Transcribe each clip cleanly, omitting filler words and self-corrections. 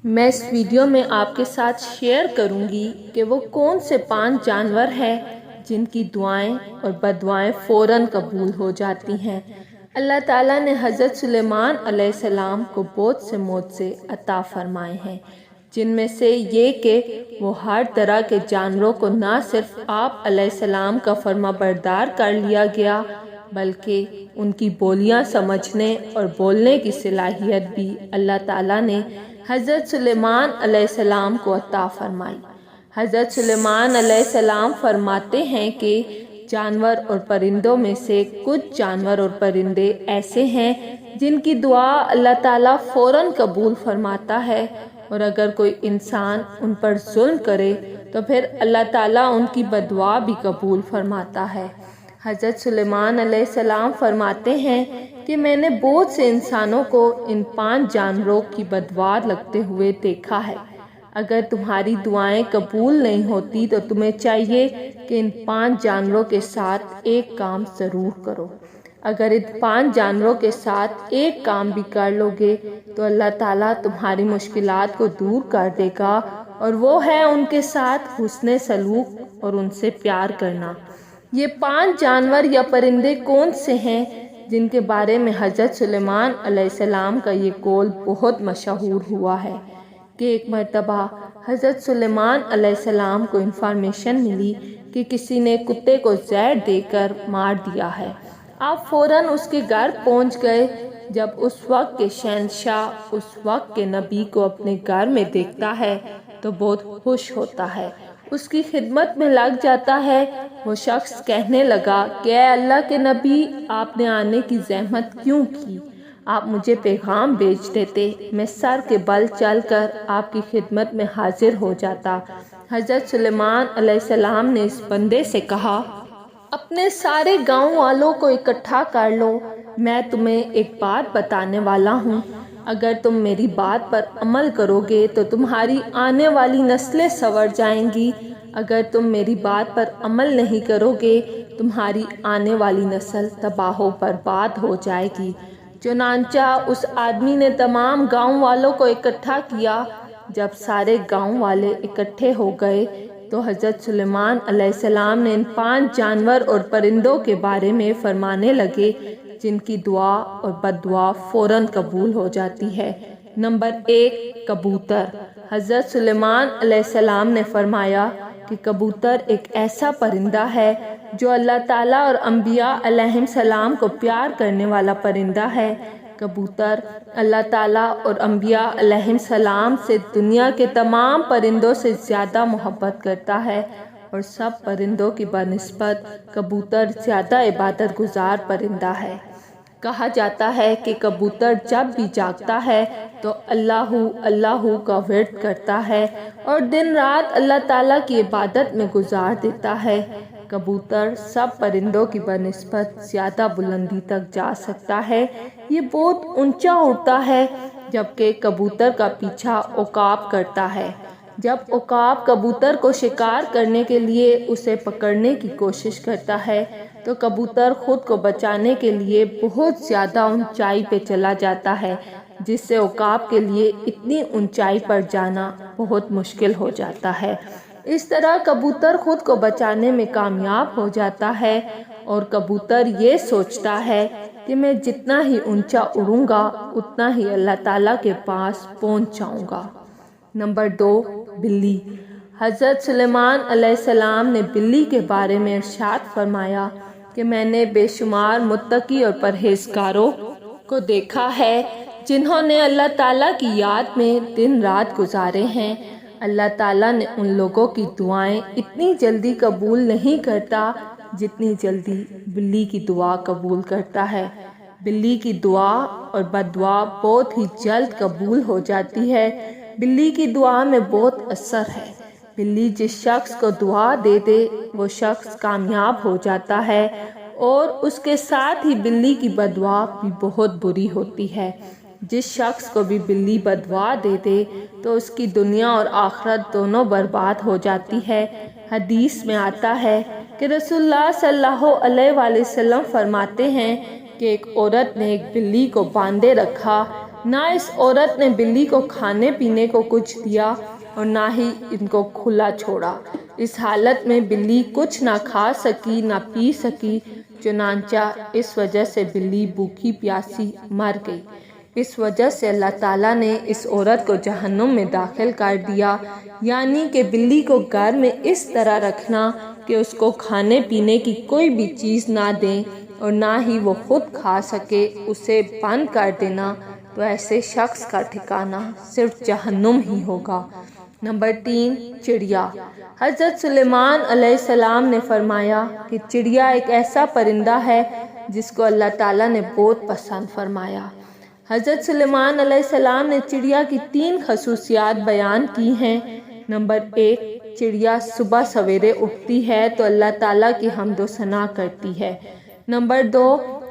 میں اس ویڈیو میں آپ کے ساتھ شیئر کروں گی کہ وہ کون سے 5 جانور ہیں جن کی دعائیں اور بددعائیں فوراً قبول ہو جاتی ہیں۔ اللہ تعالیٰ نے حضرت سلیمان علیہ السلام کو بہت سے معجزے عطا فرمائے ہیں، جن میں سے یہ کہ وہ ہر طرح کے جانوروں کو نہ صرف آپ علیہ السلام کا فرما بردار کر لیا گیا بلکہ ان کی بولیاں سمجھنے اور بولنے کی صلاحیت بھی اللہ تعالیٰ نے حضرت سلیمان علیہ السلام کو عطا فرمائی۔ حضرت سلیمان علیہ السلام فرماتے ہیں کہ جانور اور پرندوں میں سے کچھ جانور اور پرندے ایسے ہیں جن کی دعا اللہ تعالیٰ فوراً قبول فرماتا ہے، اور اگر کوئی انسان ان پر ظلم کرے تو پھر اللہ تعالیٰ ان کی بددعا بھی قبول فرماتا ہے۔ حضرت سلیمان علیہ السلام فرماتے ہیں کہ میں نے بہت سے انسانوں کو ان 5 جانوروں کی بددعا لگتے ہوئے دیکھا ہے۔ اگر تمہاری دعائیں قبول نہیں ہوتی تو تمہیں چاہیے کہ ان 5 جانوروں کے ساتھ ایک کام ضرور کرو۔ اگر ان 5 جانوروں کے ساتھ ایک کام بھی کر لو گے تو اللہ تعالیٰ تمہاری مشکلات کو دور کر دے گا، اور وہ ہے ان کے ساتھ حسن سلوک اور ان سے پیار کرنا۔ یہ 5 جانور یا پرندے کون سے ہیں جن کے بارے میں حضرت سلیمان علیہ السلام کا یہ قول بہت مشہور ہوا ہے کہ ایک مرتبہ حضرت سلیمان علیہ السلام کو انفارمیشن ملی کہ کسی نے کتے کو زہر دے کر مار دیا ہے۔ آپ فوراً اس کے گھر پہنچ گئے۔ جب اس وقت کے شہنشاہ اس وقت کے نبی کو اپنے گھر میں دیکھتا ہے تو بہت خوش ہوتا ہے، اس کی خدمت میں لگ جاتا ہے۔ وہ شخص کہنے لگا کہ اے اللہ کے نبی، آپ نے آنے کی زحمت کیوں کی؟ آپ مجھے پیغام بھیج دیتے، میں سر کے بل چل کر آپ کی خدمت میں حاضر ہو جاتا۔ حضرت سلیمان علیہ السلام نے اس بندے سے کہا، اپنے سارے گاؤں والوں کو اکٹھا کر لو، میں تمہیں ایک بات بتانے والا ہوں۔ اگر تم میری بات پر عمل کرو گے تو تمہاری آنے والی نسلیں سنور جائیں گی، اگر تم میری بات پر عمل نہیں کرو گے تمہاری آنے والی نسل تباہ و برباد ہو جائے گی۔ چنانچہ اس آدمی نے تمام گاؤں والوں کو اکٹھا کیا۔ جب سارے گاؤں والے اکٹھے ہو گئے تو حضرت سلیمان علیہ السلام نے ان 5 جانور اور پرندوں کے بارے میں فرمانے لگے جن کی دعا اور بددعا فوراً قبول ہو جاتی ہے۔ نمبر 1، کبوتر۔ حضرت سلیمان علیہ السلام نے فرمایا کہ کبوتر ایک ایسا پرندہ ہے جو اللہ تعالیٰ اور انبیاء علیہ السلام کو پیار کرنے والا پرندہ ہے۔ کبوتر اللہ تعالیٰ اور انبیاء علیہ السلام سے دنیا کے تمام پرندوں سے زیادہ محبت کرتا ہے، اور سب پرندوں کی بنسبت کبوتر زیادہ عبادت گزار پرندہ ہے۔ کہا جاتا ہے کہ کبوتر جب بھی جاگتا ہے تو اللہ اللہ کا ورد کرتا ہے اور دن رات اللہ تعالیٰ کی عبادت میں گزار دیتا ہے۔ کبوتر سب پرندوں کی بنسبت زیادہ بلندی تک جا سکتا ہے، یہ بہت اونچا اڑتا ہے، جبکہ کبوتر کا پیچھا عقاب کرتا ہے۔ جب عقاب کبوتر کو شکار کرنے کے لیے اسے پکڑنے کی کوشش کرتا ہے تو کبوتر خود کو بچانے کے لیے بہت زیادہ اونچائی پہ چلا جاتا ہے، جس سے عقاب کے لیے اتنی اونچائی پر جانا بہت مشکل ہو جاتا ہے۔ اس طرح کبوتر خود کو بچانے میں کامیاب ہو جاتا ہے، اور کبوتر یہ سوچتا ہے کہ میں جتنا ہی اونچا اڑوں گا اتنا ہی اللہ تعالیٰ کے پاس پہنچ جاؤں گا۔ نمبر 2، بلی۔ حضرت سلیمان علیہ السلام نے بلی کے بارے میں ارشاد فرمایا کہ میں نے بے شمار متقی اور پرہیزگاروں کو دیکھا ہے جنہوں نے اللہ تعالیٰ کی یاد میں دن رات گزارے ہیں۔ اللہ تعالیٰ نے ان لوگوں کی دعائیں اتنی جلدی قبول نہیں کرتا جتنی جلدی بلی کی دعا قبول کرتا ہے۔ بلی کی دعا اور بددعا بہت ہی جلد قبول ہو جاتی ہے۔ بلی کی دعا میں بہت اثر ہے۔ بلی جس شخص کو دعا دے دے وہ شخص کامیاب ہو جاتا ہے، اور اس کے ساتھ ہی بلی کی بددعا بھی بہت بری ہوتی ہے۔ جس شخص کو بھی بلی بددعا دے دے تو اس کی دنیا اور آخرت دونوں برباد ہو جاتی ہے۔ حدیث میں آتا ہے کہ رسول اللہ صلی اللہ علیہ وآلہ وسلم فرماتے ہیں کہ ایک عورت نے ایک بلی کو باندھے رکھا، نہ اس عورت نے بلی کو کھانے پینے کو کچھ دیا اور نہ ہی ان کو کھلا چھوڑا۔ اس حالت میں بلی کچھ نہ کھا سکی نہ پی سکی، چنانچہ اس وجہ سے بلی بھوکی پیاسی مر گئی۔ اس وجہ سے اللہ تعالیٰ نے اس عورت کو جہنم میں داخل کر دیا، یعنی کہ بلی کو گھر میں اس طرح رکھنا کہ اس کو کھانے پینے کی کوئی بھی چیز نہ دیں اور نہ ہی وہ خود کھا سکے، اسے بند کر دینا، تو ایسے شخص کا ٹھکانہ صرف جہنم ہی ہوگا۔ نمبر 3، چڑیا۔ حضرت سلیمان علیہ السلام نے فرمایا کہ چڑیا ایک ایسا پرندہ ہے جس کو اللہ تعالیٰ نے بہت پسند فرمایا۔ حضرت سلیمان علیہ السلام نے چڑیا کی 3 خصوصیات بیان کی ہیں۔ نمبر 1، چڑیا صبح سویرے اٹھتی ہے تو اللہ تعالیٰ کی حمد و ثنا کرتی ہے۔ نمبر 2،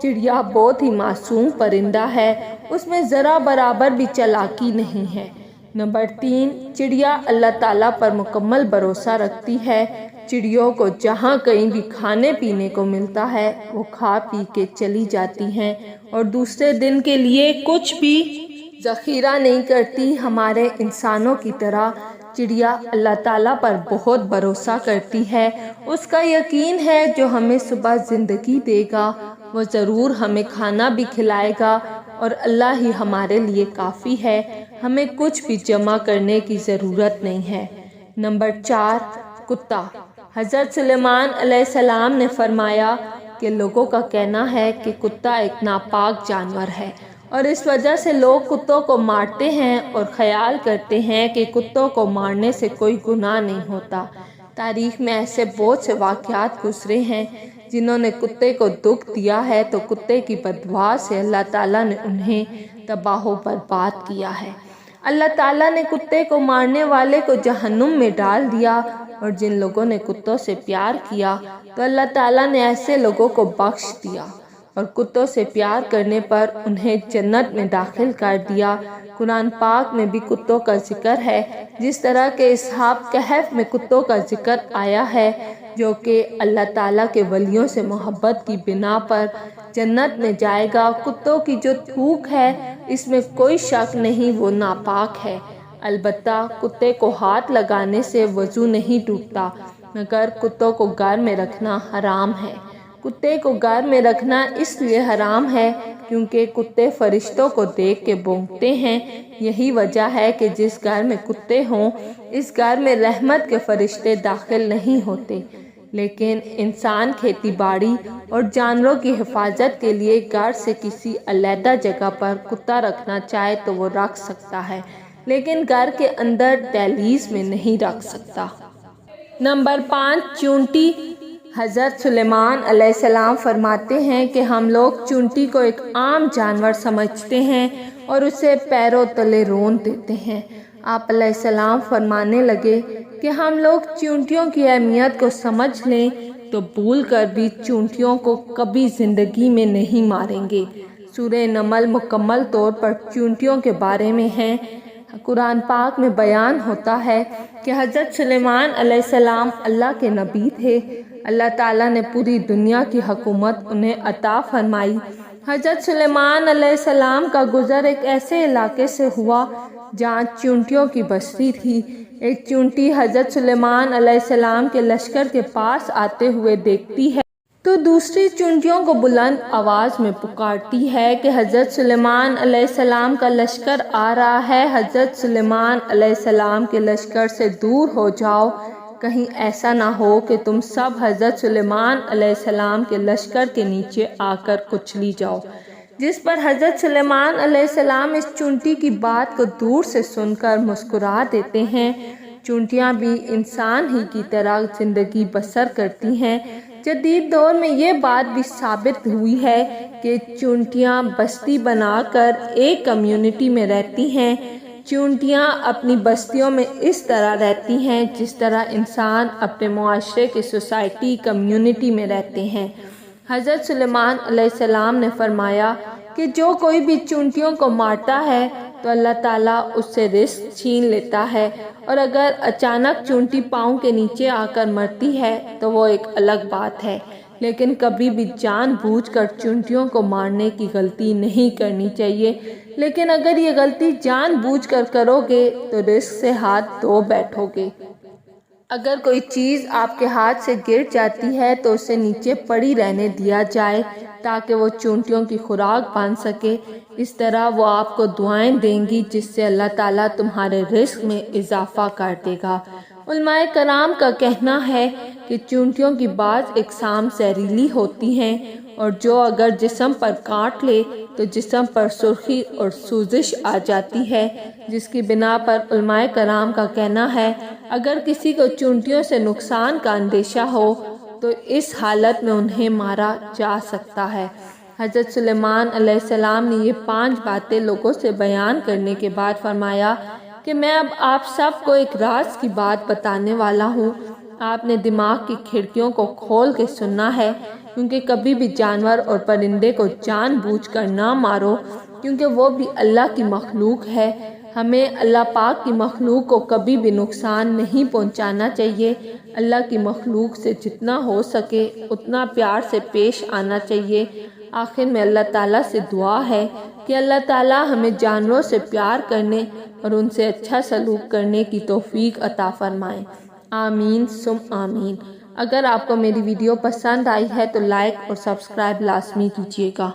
چڑیا بہت ہی معصوم پرندہ ہے، اس میں ذرا برابر بھی چالاکی نہیں ہے۔ نمبر 3، چڑیا اللہ تعالیٰ پر مکمل بھروسہ رکھتی ہے۔ چڑیوں کو جہاں کہیں بھی کھانے پینے کو ملتا ہے وہ کھا پی کے چلی جاتی ہیں اور دوسرے دن کے لیے کچھ بھی ذخیرہ نہیں کرتی۔ ہمارے انسانوں کی طرح چڑیا اللہ تعالیٰ پر بہت بھروسہ کرتی ہے، اس کا یقین ہے جو ہمیں صبح زندگی دے گا وہ ضرور ہمیں کھانا بھی کھلائے گا اور اللہ ہی ہمارے لیے کافی ہے، ہمیں کچھ بھی جمع کرنے کی ضرورت نہیں ہے۔ نمبر 4، کتا۔ حضرت سلیمان علیہ السلام نے فرمایا کہ لوگوں کا کہنا ہے کہ کتا ایک ناپاک جانور ہے اور اس وجہ سے لوگ کتوں کو مارتے ہیں اور خیال کرتے ہیں کہ کتوں کو مارنے سے کوئی گناہ نہیں ہوتا۔ تاریخ میں ایسے بہت سے واقعات گزرے ہیں جنہوں نے کتے کو دکھ دیا ہے تو کتے کی بددعا سے اللہ تعالیٰ نے انہیں تباہ و برباد کیا ہے۔ اللہ تعالیٰ نے کتے کو مارنے والے کو جہنم میں ڈال دیا اور جن لوگوں نے کتوں سے پیار کیا تو اللہ تعالیٰ نے ایسے لوگوں کو بخش دیا اور کتوں سے پیار کرنے پر انہیں جنت میں داخل کر دیا۔ قرآن پاک میں بھی کتوں کا ذکر ہے، جس طرح کہ اصحاب کہف میں کتوں کا ذکر آیا ہے جو کہ اللہ تعالیٰ کے ولیوں سے محبت کی بنا پر جنت میں جائے گا۔ کتوں کی جو تھوک ہے اس میں کوئی شک نہیں وہ ناپاک ہے، البتہ کتے کو ہاتھ لگانے سے وضو نہیں ٹوٹتا، مگر کتوں کو گھر میں رکھنا حرام ہے۔ کتے کو گھر میں رکھنا اس لیے حرام ہے کیونکہ کتے فرشتوں کو دیکھ کے بھونکتے ہیں۔ یہی وجہ ہے کہ جس گھر میں کتے ہوں اس گھر میں رحمت کے فرشتے داخل نہیں ہوتے، لیکن انسان کھیتی باڑی اور جانوروں کی حفاظت کے لیے گھر سے کسی علیحدہ جگہ پر کتا رکھنا چاہے تو وہ رکھ سکتا ہے، لیکن گھر کے اندر دہلیز میں نہیں رکھ سکتا۔ نمبر 5، چونٹی۔ حضرت سلیمان علیہ السلام فرماتے ہیں کہ ہم لوگ چونٹی کو ایک عام جانور سمجھتے ہیں اور اسے پیروں تلے رون دیتے ہیں۔ آپ علیہ السلام فرمانے لگے کہ ہم لوگ چونٹیوں کی اہمیت کو سمجھ لیں تو بھول کر بھی چونٹیوں کو کبھی زندگی میں نہیں ماریں گے۔ سورہ نمل مکمل طور پر چونٹیوں کے بارے میں ہے۔ قرآن پاک میں بیان ہوتا ہے کہ حضرت سلیمان علیہ السلام اللہ کے نبی تھے، اللہ تعالیٰ نے پوری دنیا کی حکومت انہیں عطا فرمائی۔ حضرت سلیمان علیہ السلام کا گزر ایک ایسے علاقے سے ہوا جہاں چونٹیوں کی بستی تھی۔ ایک چونٹی حضرت سلیمان علیہ السلام کے لشکر کے پاس آتے ہوئے دیکھتی ہے تو دوسری چونٹیوں کو بلند آواز میں پکارتی ہے کہ حضرت سلیمان علیہ السلام کا لشکر آ رہا ہے، حضرت سلیمان علیہ السلام کے لشکر سے دور ہو جاؤ، کہیں ایسا نہ ہو کہ تم سب حضرت سلیمان علیہ السلام کے لشکر کے نیچے آ کر کچلی جاؤ۔ جس پر حضرت سلیمان علیہ السلام اس چونٹی کی بات کو دور سے سن کر مسکرا دیتے ہیں۔ چونٹیاں بھی انسان ہی کی طرح زندگی بسر کرتی ہیں۔ جدید دور میں یہ بات بھی ثابت ہوئی ہے کہ چونٹیاں بستی بنا کر ایک کمیونٹی میں رہتی ہیں۔ چونٹیاں اپنی بستیوں میں اس طرح رہتی ہیں جس طرح انسان اپنے معاشرے کی سوسائٹی کمیونٹی میں رہتے ہیں۔ حضرت سلیمان علیہ السلام نے فرمایا کہ جو کوئی بھی چونٹیوں کو مارتا ہے تو اللہ تعالیٰ اس سے رزق چھین لیتا ہے، اور اگر اچانک چونٹی پاؤں کے نیچے آ کر مرتی ہے تو وہ ایک الگ بات ہے، لیکن کبھی بھی جان بوجھ کر چونٹیوں کو مارنے کی غلطی نہیں کرنی چاہیے۔ لیکن اگر یہ غلطی جان بوجھ کر کرو گے تو رزق سے ہاتھ دھو بیٹھو گے۔ اگر کوئی چیز آپ کے ہاتھ سے گر جاتی ہے تو اسے نیچے پڑی رہنے دیا جائے تاکہ وہ چونٹیوں کی خوراک بن سکے۔ اس طرح وہ آپ کو دعائیں دیں گی جس سے اللہ تعالیٰ تمہارے رزق میں اضافہ کر دے گا۔ علماء کرام کا کہنا ہے کہ چونٹیوں کی بعض اقسام زہریلی ہوتی ہیں اور جو اگر جسم پر کاٹ لے تو جسم پر سرخی اور سوزش آ جاتی ہے، جس کی بنا پر علماء کرام کا کہنا ہے اگر کسی کو چونٹیوں سے نقصان کا اندیشہ ہو تو اس حالت میں انہیں مارا جا سکتا ہے۔ حضرت سلیمان علیہ السلام نے یہ 5 باتیں لوگوں سے بیان کرنے کے بعد فرمایا کہ میں اب آپ سب کو ایک راز کی بات بتانے والا ہوں۔ آپ نے دماغ کی کھڑکیوں کو کھول کے سننا ہے، کیونکہ کبھی بھی جانور اور پرندے کو جان بوجھ کر نہ مارو، کیونکہ وہ بھی اللہ کی مخلوق ہے۔ ہمیں اللہ پاک کی مخلوق کو کبھی بھی نقصان نہیں پہنچانا چاہیے۔ اللہ کی مخلوق سے جتنا ہو سکے اتنا پیار سے پیش آنا چاہیے۔ آخر میں اللہ تعالیٰ سے دعا ہے کہ اللہ تعالیٰ ہمیں جانوروں سے پیار کرنے اور ان سے اچھا سلوک کرنے کی توفیق عطا فرمائے۔ آمین ثم آمین۔ اگر آپ کو میری ویڈیو پسند آئی ہے تو لائک اور سبسکرائب لازمی کیجیے گا۔